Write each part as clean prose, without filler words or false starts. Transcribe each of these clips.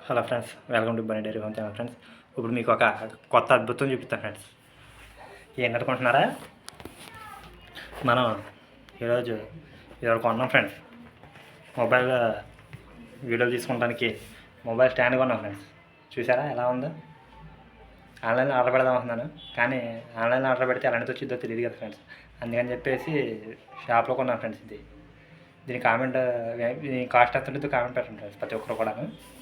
Hello friends, welcome to Bunny diary home channel. Friends, ఇప్పుడు మీకు ఒక కొత్త అద్భుతం చూపిస్తాను ఫ్రెండ్స్. ఏంటనుకుంటున్నారా? మనం ఈరోజు కొన్నాం ఫ్రెండ్స్. మొబైల్ వీడియోలు తీసుకుంటానికి మొబైల్ స్టాండ్ కొన్నాం ఫ్రెండ్స్. చూసారా ఎలా ఉందో? ఆన్లైన్లో ఆర్డర్ పెడదాం అనుకున్నాను, కానీ ఆన్లైన్లో ఆర్డర్ పెడితే ఎలాంటి వచ్చిందో తెలియదు కదా ఫ్రెండ్స్. అందుకని చెప్పేసి షాప్లో కొన్నాను ఫ్రెండ్స్. దీని కాస్ట్ ఎంత ఉంటుందో కామెంట్ పెట్టండి ఫ్రెండ్స్. ప్రతి ఒక్కరు కూడా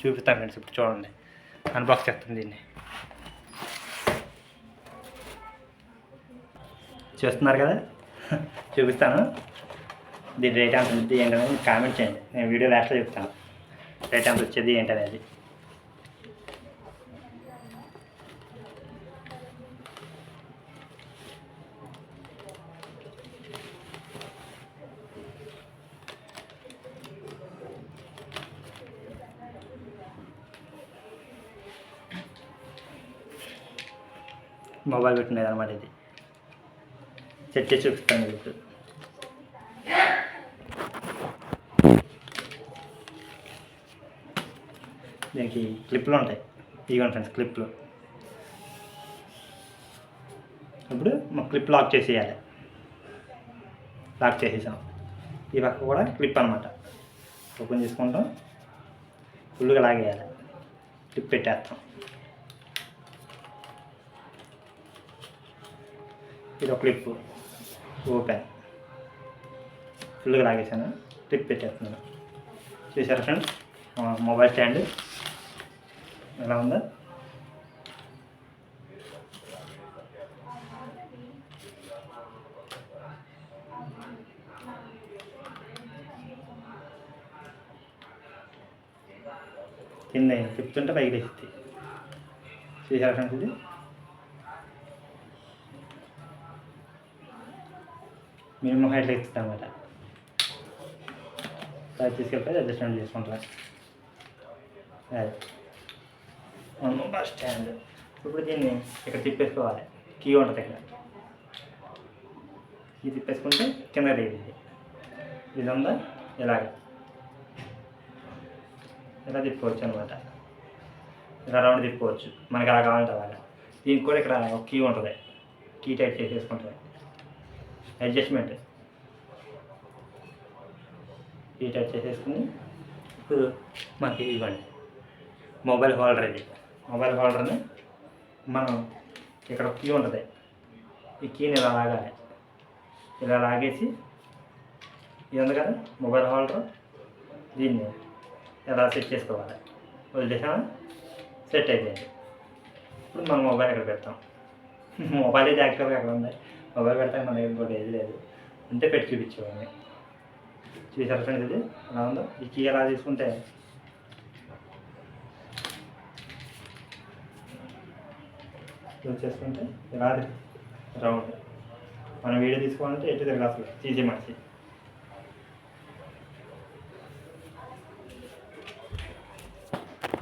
చూపిస్తాను ఫ్రెండ్స్. ఇప్పుడు చూడండి, అన్బాక్స్ చేస్తాను. దీన్ని చూస్తున్నారు కదా, చూపిస్తాను. దీని రేట్ ఎంత ఉంటుంది ఏంటనేది కామెంట్ చేయండి. నేను వీడియో లాస్ట్లో చెప్తాను రేట్ ఎంత వచ్చేది ఏంటనేది. మొబైల్ పెట్టినది అనమాట. ఇది సెట్ చేసి చూపిస్తాను ఇప్పుడు. దీనికి క్లిప్లు ఉంటాయి. ఇదిగోండి ఫ్రెండ్స్, క్లిప్లు. ఇప్పుడు మా క్లిప్ లాక్ చేసేయాలి. లాక్ చేసేసాం. ఈ పక్క కూడా క్లిప్ అనమాట. ఓపెన్ చేసుకుంటాం, ఫుల్గా లాగేయాలి. క్లిప్ పెట్టేస్తాం. ఇది ఒక క్లిప్ ఓపెన్, ఫుల్గా లాగేసాను. క్లిప్ పెట్టేస్తున్నాను. చూసారా ఫ్రెండ్స్ మొబైల్ స్టాండ్ ఎలా ఉందో? కింద చెప్తుంటే పైకి లేస్తుంది. చూసారా ఫ్రెండ్స్, ఇది మినిమం హైట్లో ఇస్తుంది అనమాట. అది తీసుకెళ్ళిపోయి అడ్జస్ట్మెంట్ చేసుకుంటారు. అది మొబైల్ స్టాండ్. ఇప్పుడు దీన్ని ఇక్కడ తిప్పేసుకోవాలి. కీ ఉంటుంది ఇక్కడ. కీ తిప్పేసుకుంటే కింద దిగింది. ఇది ఉందా, ఇలాగ ఇలా తిప్పుకోవచ్చు అనమాట. ఇలా రౌండ్ తిప్పుకోవచ్చు, మనకి అలా కావాలంటే అలాగా. దీనికి కూడా ఇక్కడ ఒక కీ ఉంటుంది. కీ టైప్ చేసేసుకుంటుంది. అడ్జస్ట్మెంట్ ఈ టైప్ చేసేసుకుని ఇప్పుడు మనకి ఇవ్వండి మొబైల్ హోల్డర్. ఇది మొబైల్ హోల్డర్ని మనం ఇక్కడ కీ ఉంటుంది. ఈ కీని ఇలా లాగాలి. ఇలా లాగేసి ఇది ఉంది కదా మొబైల్ హోల్డర్, దీన్ని ఎలా సెట్ చేసుకోవాలి. వదిలేసామా, సెట్ అయిపోయింది. ఇప్పుడు మనం మొబైల్ ఎక్కడ పెడతాం? మొబైల్ అయితే యాక్చువల్గా ఎక్కడ ఉంది? మొబైల్ పెడతాం మన దగ్గర కూడా ఏది లేదు. అంతే పెట్టి చూపించేవాడిని. చూసారు ఫ్రెండ్స్, ఇది ఎలా ఉందో? ఈ కీ ఎలా తీసుకుంటే చేసుకుంటే ఇలా రౌండ్. మనం వీడియో తీసుకోవాలంటే ఎటు తిరగాల్సి తీసే మనిషి.